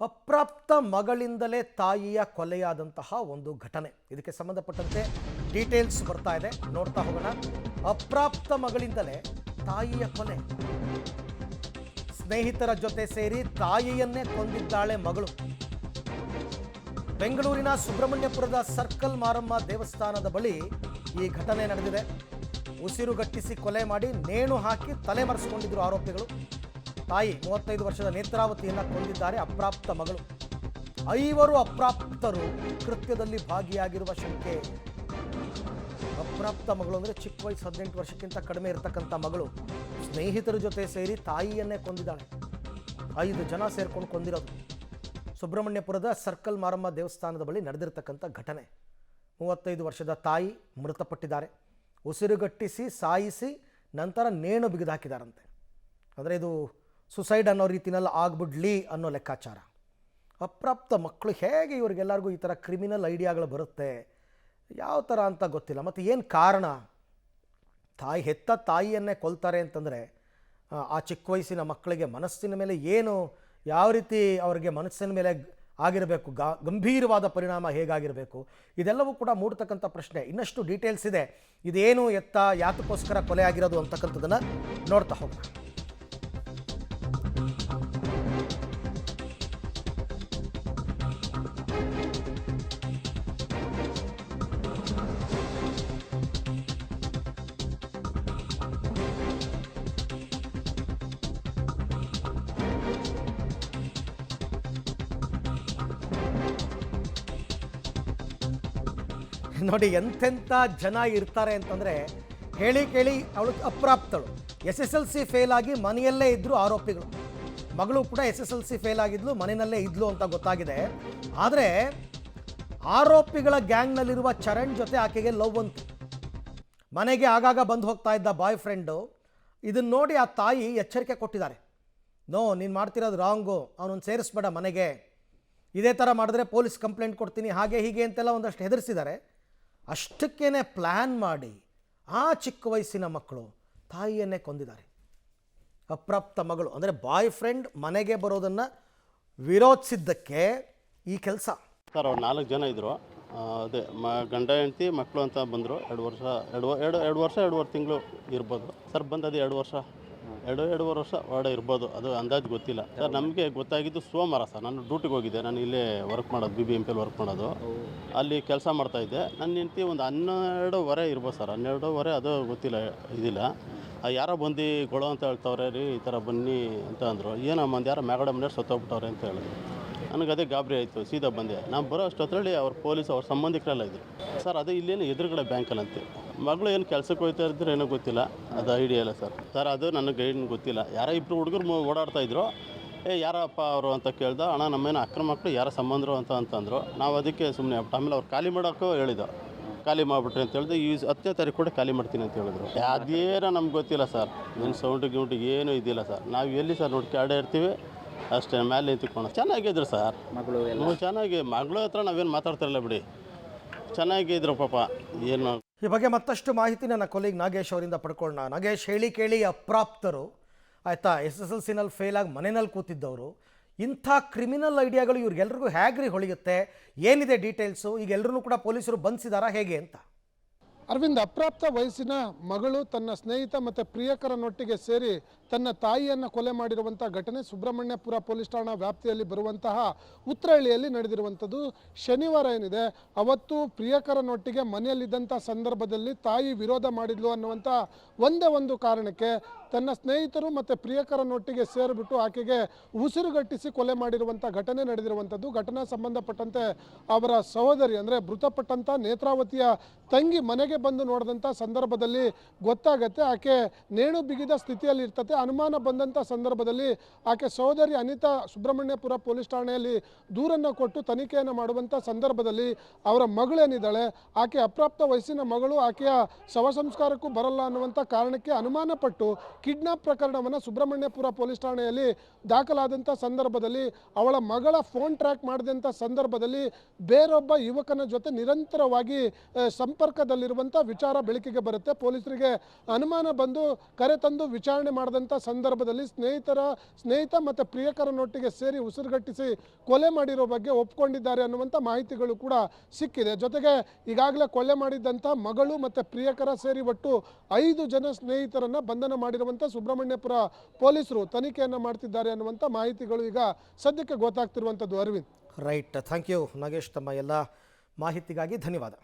ಅಪ್ರಾಪ್ತ ಮಗಳಿಂದಲೇ ತಾಯಿಯ ಕೊಲೆಯಾದಂತಹ ಒಂದು ಘಟನೆ. ಇದಕ್ಕೆ ಸಂಬಂಧಪಟ್ಟಂತೆ ಡೀಟೇಲ್ಸ್ ಬರ್ತಾ ಇದೆ, ನೋಡ್ತಾ ಹೋಗೋಣ. ಅಪ್ರಾಪ್ತ ಮಗಳಿಂದಲೇ ತಾಯಿಯ ಕೊಲೆ. ಸ್ನೇಹಿತರ ಜೊತೆ ಸೇರಿ ತಾಯಿಯನ್ನೇ ಕೊಂದಿದ್ದಾಳೆ ಮಗಳು. ಬೆಂಗಳೂರಿನ ಸುಬ್ರಹ್ಮಣ್ಯಪುರದ ಸರ್ಕಲ್ ಮಾರಮ್ಮ ದೇವಸ್ಥಾನದ ಬಳಿ ಈ ಘಟನೆ ನಡೆದಿದೆ. ಉಸಿರುಗಟ್ಟಿಸಿ ಕೊಲೆ ಮಾಡಿ ನೇಣು ಹಾಕಿ ತಲೆ ಮರೆಸಿಕೊಂಡಿದ್ರು ಆರೋಪಿಗಳು. ತಾಯಿ 35 ವರ್ಷದ ನೇತ್ರಾವತಿಯನ್ನು ಕೊಂದಿದ್ದಾರೆ ಅಪ್ರಾಪ್ತ ಮಗಳು. 5 ಅಪ್ರಾಪ್ತರು ಕೃತ್ಯದಲ್ಲಿ ಭಾಗಿಯಾಗಿರುವ ಶಂಕೆ. ಅಪ್ರಾಪ್ತ ಮಗಳು ಅಂದರೆ ಚಿಕ್ಕ ವಯಸ್ಸು, 18 ವರ್ಷಕ್ಕಿಂತ ಕಡಿಮೆ ಇರತಕ್ಕಂಥ ಮಗಳು ಸ್ನೇಹಿತರ ಜೊತೆ ಸೇರಿ ತಾಯಿಯನ್ನೇ ಕೊಂದಿದ್ದಾಳೆ. 5 ಜನ ಸೇರ್ಕೊಂಡು ಕೊಂದಿರೋದು. ಸುಬ್ರಹ್ಮಣ್ಯಪುರದ ಸರ್ಕಲ್ ಮಾರಮ್ಮ ದೇವಸ್ಥಾನದ ಬಳಿ ನಡೆದಿರ್ತಕ್ಕಂಥ ಘಟನೆ. 35 ವರ್ಷದ ತಾಯಿ ಮೃತಪಟ್ಟಿದ್ದಾರೆ. ಉಸಿರುಗಟ್ಟಿಸಿ ಸಾಯಿಸಿ ನಂತರ ನೇಣು ಬಿಗಿದು ಹಾಕಿದಾರಂತೆ. ಅಂದರೆ ಇದು ಸುಸೈಡ್ ಅನ್ನೋ ರೀತಿಯಲ್ಲಿ ಆಗ್ಬಿಡ್ಲಿ ಅನ್ನೋ ಲೆಕ್ಕಾಚಾರ. ಅಪ್ರಾಪ್ತ ಮಕ್ಕಳು ಹೇಗೆ ಇವರಿಗೆಲ್ಲರಿಗೂ ಈ ಥರ ಕ್ರಿಮಿನಲ್ ಐಡಿಯಾಗಳು ಬರುತ್ತೆ, ಯಾವ ಥರ ಅಂತ ಗೊತ್ತಿಲ್ಲ. ಮತ್ತು ಏನು ಕಾರಣ? ಹೆತ್ತ ತಾಯಿಯನ್ನೇ ಕೊಲ್ತಾರೆ ಅಂತಂದರೆ ಆ ಚಿಕ್ಕ ವಯಸ್ಸಿನ ಮಕ್ಕಳಿಗೆ ಮನಸ್ಸಿನ ಮೇಲೆ ಯಾವ ರೀತಿ ಅವರಿಗೆ ಮನಸ್ಸಿನ ಮೇಲೆ ಆಗಿರಬೇಕು, ಗಂಭೀರವಾದ ಪರಿಣಾಮ ಹೇಗಾಗಿರಬೇಕು, ಇದೆಲ್ಲವೂ ಕೂಡ ಮೂಡ್ತಕ್ಕಂಥ ಪ್ರಶ್ನೆ. ಇನ್ನಷ್ಟು ಡೀಟೇಲ್ಸ್ ಇದೆ. ಇದೇನು ಎತ್ತ ಯಾತಕ್ಕೋಸ್ಕರ ಕೊಲೆ ಆಗಿರೋದು ಅಂತಕ್ಕಂಥದ್ದನ್ನು ನೋಡ್ತಾ ಹೋಗೋಣ. ನೋಡಿ, ಎಂತೆಂಥ ಜನ ಇರ್ತಾರೆ ಅಂತಂದರೆ, ಹೇಳಿ ಕೇಳಿ ಅವಳು ಅಪ್ರಾಪ್ತಳು. SSLC ಫೇಲ್ ಆಗಿ ಮನೆಯಲ್ಲೇ ಇದ್ದರು ಆರೋಪಿಗಳು. ಮಗಳು ಕೂಡ SSLC ಫೇಲ್ ಆಗಿದ್ಲು, ಮನೆಯಲ್ಲೇ ಇದ್ಲು ಅಂತ ಗೊತ್ತಾಗಿದೆ. ಆದರೆ ಆರೋಪಿಗಳ ಗ್ಯಾಂಗ್ನಲ್ಲಿರುವ ಚರಣ್ ಜೊತೆ ಆಕೆಗೆ ಲವ್ ಅಂತು. ಮನೆಗೆ ಆಗಾಗ ಬಂದು ಹೋಗ್ತಾ ಇದ್ದ ಬಾಯ್ ಫ್ರೆಂಡು. ಇದನ್ನು ನೋಡಿ ಆ ತಾಯಿ ಎಚ್ಚರಿಕೆ ಕೊಟ್ಟಿದ್ದಾರೆ. ನೋ, ನೀನು ಮಾಡ್ತಿರೋದು ರಾಂಗು, ಅವನನ್ನು ಸೇರಿಸ್ಬೇಡ ಮನೆಗೆ, ಇದೇ ಥರ ಮಾಡಿದ್ರೆ ಪೊಲೀಸ್ ಕಂಪ್ಲೇಂಟ್ ಕೊಡ್ತೀನಿ, ಹಾಗೆ ಹೀಗೆ ಅಂತೆಲ್ಲ ಒಂದಷ್ಟು ಹೆದರಿಸಿದ್ದಾರೆ. ಅಷ್ಟಕ್ಕೇ ಪ್ಲ್ಯಾನ್ ಮಾಡಿ ಆ ಚಿಕ್ಕ ವಯಸ್ಸಿನ ಮಕ್ಕಳು ತಾಯಿಯನ್ನೇ ಕೊಂದಿದ್ದಾರೆ. ಅಪ್ರಾಪ್ತ ಮಗಳು ಅಂದರೆ ಬಾಯ್ ಫ್ರೆಂಡ್ ಮನೆಗೆ ಬರೋದನ್ನು ವಿರೋಧಿಸಿದ್ದಕ್ಕೆ ಈ ಕೆಲಸ. ಸರ್ ಅವ್ರು 4 ಜನ ಇದ್ದರು. ಅದೇ ಗಂಡ ಹೆಂಡತಿ ಮಕ್ಕಳು ಅಂತ ಬಂದರು. 2 ವರ್ಷ 2.5 ತಿಂಗಳು ಇರ್ಬೋದು ಸರ್. ಬಂದದು 2 ವರ್ಷ 2.5 ವರ್ಷ ಒಳಗಡೆ ಇರ್ಬೋದು, ಅದು ಅಂದಾಜು ಗೊತ್ತಿಲ್ಲ ಸರ್. ನಮಗೆ ಗೊತ್ತಾಗಿದ್ದು ಸೋಮವಾರ ಸರ್. ನಾನು ಡ್ಯೂಟಿಗೆ ಹೋಗಿದ್ದೆ. ನಾನು ಇಲ್ಲೇ ವರ್ಕ್ ಮಾಡೋದು, BBMPಯಲ್ಲಿ ವರ್ಕ್ ಮಾಡೋದು. ಅಲ್ಲಿ ಕೆಲಸ ಮಾಡ್ತಾಯಿದ್ದೆ. ನನ್ನ ಹೆಂಡತಿ ಒಂದು 12:15 ಇರ್ಬೋದು ಸರ್, 12:15 ಅದು ಗೊತ್ತಿಲ್ಲ, ಇದಿಲ್ಲ. ಯಾರೋ ಬಂದು ಗೊಳೋ ಅಂತ ಹೇಳ್ತವ್ರೆ ರೀ, ಈ ಥರ ಬನ್ನಿ ಅಂತ ಅಂದರು. ಏನಮ್ಮ ಯಾರೋ ಮ್ಯಾಗಡೆ ಮನೆಯವ್ರು ಸತ್ತೋಗ್ಬಿಟ್ಟವ್ರೆ ಅಂತ ಹೇಳಿದ್ರು. ನನಗೆ ಅದೇ ಗಾಬರಿ ಆಯಿತು. ಸೀದಾ ಬಂದೆ. ನಾನು ಬರೋ ಅಷ್ಟೊತ್ತರಲ್ಲಿ ಅವ್ರ ಪೊಲೀಸ್ ಅವ್ರ ಸಂಬಂಧಿಕರೆಲ್ಲ ಇದ್ದರು ಸರ್. ಅದು ಇಲ್ಲೇನು ಎದುರುಗಡೆ ಬ್ಯಾಂಕಲ್ಲಂತೆ. ಮಗಳು ಏನು ಕೆಲಸಕ್ಕೆ ಹೋಗ್ತಾ ಇದ್ರೆ ಏನೋ ಗೊತ್ತಿಲ್ಲ, ಅದು ಐಡಿಯಾ ಇಲ್ಲ ಸರ್. ಅದು ನನಗೆ ಗೈಡ್ ಗೊತ್ತಿಲ್ಲ. ಯಾರೋ 2 ಹುಡುಗರು ಓಡಾಡ್ತಾಯಿದ್ರು. ಯಾರಪ್ಪ ಅವರು ಅಂತ ಕೇಳ್ದ. ಅಣ್ಣ ನಮ್ಮೇನು ಅಕ್ರಮ ಮಕ್ಕಳು ಯಾರೋ ಸಂಬಂಧರು ಅಂತಂದರು. ನಾವು ಅದಕ್ಕೆ ಸುಮ್ಮನೆ ಆಮೇಲೆ ಅವ್ರು ಖಾಲಿ ಮಾಡೋಕ್ಕೂ ಹೇಳಿದ್ದು. ಖಾಲಿ ಮಾಡಿಬಿಟ್ರಿ ಅಂತ ಹೇಳಿದ್ರೆ ಈ 10ನೇ ತಾರೀಕು ಕೂಡ ಖಾಲಿ ಮಾಡ್ತೀನಿ ಅಂತ ಹೇಳಿದ್ರು. ಅದೇನೋ ನಮ್ಗೆ ಗೊತ್ತಿಲ್ಲ ಸರ್. ಏನು ಸೌಂಡಿಗೆ ಏನೂ ಇದಿಲ್ಲ ಸರ್. ನಾವು ಎಲ್ಲಿ ಸರ್ ನೋಡಿ ಆಡೇ ಇರ್ತೀವಿ ಅಷ್ಟೇ. ಮೇಲೆ ನಿಂತ್ಕೊಂಡು ಚೆನ್ನಾಗಿದ್ರು ಸರ್ ಮಗಳು. ಚೆನ್ನಾಗಿ ಮಗಳ ಹತ್ರ ನಾವೇನು ಮಾತಾಡ್ತಿರಲ್ಲ ಬಿಡಿ, ಚೆನ್ನಾಗಿದ್ರು ಪಾಪ. ಏನು ಈ ಬಗ್ಗೆ ಮತ್ತಷ್ಟು ಮಾಹಿತಿ ನನ್ನ ಕೊಲೀಗ್ ನಾಗೇಶ್ ಅವರಿಂದ ಪಡ್ಕೊಳ್ಳೋಣ. ನಾಗೇಶ್, ಹೇಳಿ ಕೇಳಿ ಅಪ್ರಾಪ್ತರು ಆಯಿತಾ, SSLCನಲ್ಲಿ ಫೇಲ್ ಆಗಿ ಮನೆಯಲ್ಲಿ ಕೂತಿದ್ದವರು, ಇಂಥ ಕ್ರಿಮಿನಲ್ ಐಡಿಯಾಗಳು ಇವ್ರಿಗೆಲ್ರಿಗೂ ಹೇಗ್ರಿ ಹೊಳೆಯುತ್ತೆ? ಏನಿದೆ ಡೀಟೇಲ್ಸು? ಈಗ ಎಲ್ಲರೂ ಕೂಡ ಪೊಲೀಸರು ಬಂಧಿಸಿದಾರಾ ಹೇಗೆ ಅಂತ? ಅರವಿಂದ್, ಅಪ್ರಾಪ್ತ ವಯಸ್ಸಿನ ಮಗಳು ತನ್ನ ಸ್ನೇಹಿತ ಮತ್ತು ಪ್ರಿಯಕರನೊಟ್ಟಿಗೆ ಸೇರಿ ತನ್ನ ತಾಯಿಯನ್ನು ಕೊಲೆ ಮಾಡಿರುವಂಥ ಘಟನೆ ಸುಬ್ರಹ್ಮಣ್ಯಪುರ ಪೊಲೀಸ್ ಠಾಣಾ ವ್ಯಾಪ್ತಿಯಲ್ಲಿ ಬರುವಂತಹ ಉತ್ರಹಳ್ಳಿಯಲ್ಲಿ ನಡೆದಿರುವಂಥದ್ದು. ಶನಿವಾರ ಏನಿದೆ ಅವತ್ತು ಪ್ರಿಯಕರನೊಟ್ಟಿಗೆ ಮನೆಯಲ್ಲಿದ್ದಂಥ ಸಂದರ್ಭದಲ್ಲಿ ತಾಯಿ ವಿರೋಧ ಮಾಡಿದ್ಲು ಅನ್ನುವಂಥ ಒಂದೇ ಒಂದು ಕಾರಣಕ್ಕೆ ತನ್ನ ಸ್ನೇಹಿತರು ಮತ್ತು ಪ್ರಿಯಕರನೊಟ್ಟಿಗೆ ಸೇರಿಬಿಟ್ಟು ಆಕೆಗೆ ಉಸಿರುಗಟ್ಟಿಸಿ ಕೊಲೆ ಮಾಡಿರುವಂಥ ಘಟನೆ ನಡೆದಿರುವಂಥದ್ದು. ಘಟನಾ ಸಂಬಂಧಪಟ್ಟಂತೆ ಅವರ ಸಹೋದರಿ ಅಂದರೆ ಮೃತಪಟ್ಟಂಥ ನೇತ್ರಾವತಿಯ ತಂಗಿ ಮನೆಗೆ ಬಂದು ನೋಡಿದಂಥ ಸಂದರ್ಭದಲ್ಲಿ ಗೊತ್ತಾಗತ್ತೆ. ಆಕೆ ನೇಣು ಬಿಗಿದ ಸ್ಥಿತಿಯಲ್ಲಿ ಇರ್ತದೆ. ಅನುಮಾನ ಬಂದಂಥ ಸಂದರ್ಭದಲ್ಲಿ ಆಕೆ ಸಹೋದರಿ ಅನಿತಾ ಸುಬ್ರಹ್ಮಣ್ಯಪುರ ಪೊಲೀಸ್ ಠಾಣೆಯಲ್ಲಿ ದೂರನ್ನು ಕೊಟ್ಟು ತನಿಖೆಯನ್ನು ಮಾಡುವಂಥ ಸಂದರ್ಭದಲ್ಲಿ ಅವರ ಮಗಳೇನಿದ್ದಾಳೆ ಆಕೆ ಅಪ್ರಾಪ್ತ ವಯಸ್ಸಿನ ಮಗಳು, ಆಕೆಯ ಶವ ಸಂಸ್ಕಾರಕ್ಕೂ ಬರಲ್ಲ ಅನ್ನುವಂಥ ಕಾರಣಕ್ಕೆ ಅನುಮಾನ ಪಟ್ಟು ಕಿಡ್ನಾಪ್ ಪ್ರಕರಣವನ್ನು ಸುಬ್ರಹ್ಮಣ್ಯಪುರ ಪೊಲೀಸ್ ಠಾಣೆಯಲ್ಲಿ ದಾಖಲಾದಂಥ ಸಂದರ್ಭದಲ್ಲಿ ಅವಳ ಮಗಳ ಫೋನ್ ಟ್ರ್ಯಾಕ್ ಮಾಡಿದಂಥ ಸಂದರ್ಭದಲ್ಲಿ ಬೇರೊಬ್ಬ ಯುವಕನ ಜೊತೆ ನಿರಂತರವಾಗಿ ಸಂಪರ್ಕದಲ್ಲಿರುವಂಥ ವಿಚಾರ ಬೆಳಕಿಗೆ ಬರುತ್ತೆ. ಪೊಲೀಸರಿಗೆ ಅನುಮಾನ ಬಂದು ಕರೆ ತಂದು ವಿಚಾರಣೆ ಮಾಡಿದಂಥ ಇರುವಂಥ ಸಂದರ್ಭದಲ್ಲಿ ಸ್ನೇಹಿತ ಮತ್ತು ಪ್ರಿಯಕರನೊಟ್ಟಿಗೆ ಸೇರಿ ಉಸಿರುಗಟ್ಟಿಸಿ ಕೊಲೆ ಮಾಡಿರೋ ಬಗ್ಗೆ ಒಪ್ಕೊಂಡಿದ್ದಾರೆ ಅನ್ನುವಂಥ ಮಾಹಿತಿಗಳು ಕೂಡ ಸಿಕ್ಕಿದೆ. ಜೊತೆಗೆ ಈಗಾಗಲೇ ಕೊಲೆ ಮಾಡಿದ್ದಂಥ ಮಗಳು ಮತ್ತು ಪ್ರಿಯಕರ ಸೇರಿ ಒಟ್ಟು 5 ಜನ ಸ್ನೇಹಿತರನ್ನು ಬಂಧನ ಮಾಡಿರುವಂಥ ಸುಬ್ರಹ್ಮಣ್ಯಪುರ ಪೊಲೀಸರು ತನಿಖೆಯನ್ನು ಮಾಡ್ತಿದ್ದಾರೆ ಅನ್ನುವಂಥ ಮಾಹಿತಿಗಳು ಈಗ ಸದ್ಯಕ್ಕೆ ಗೊತ್ತಾಗ್ತಿರುವಂಥದ್ದು. Aravind. Right, thank you Nagesh, ತಮ್ಮ ಎಲ್ಲ ಮಾಹಿತಿಗಾಗಿ ಧನ್ಯವಾದ.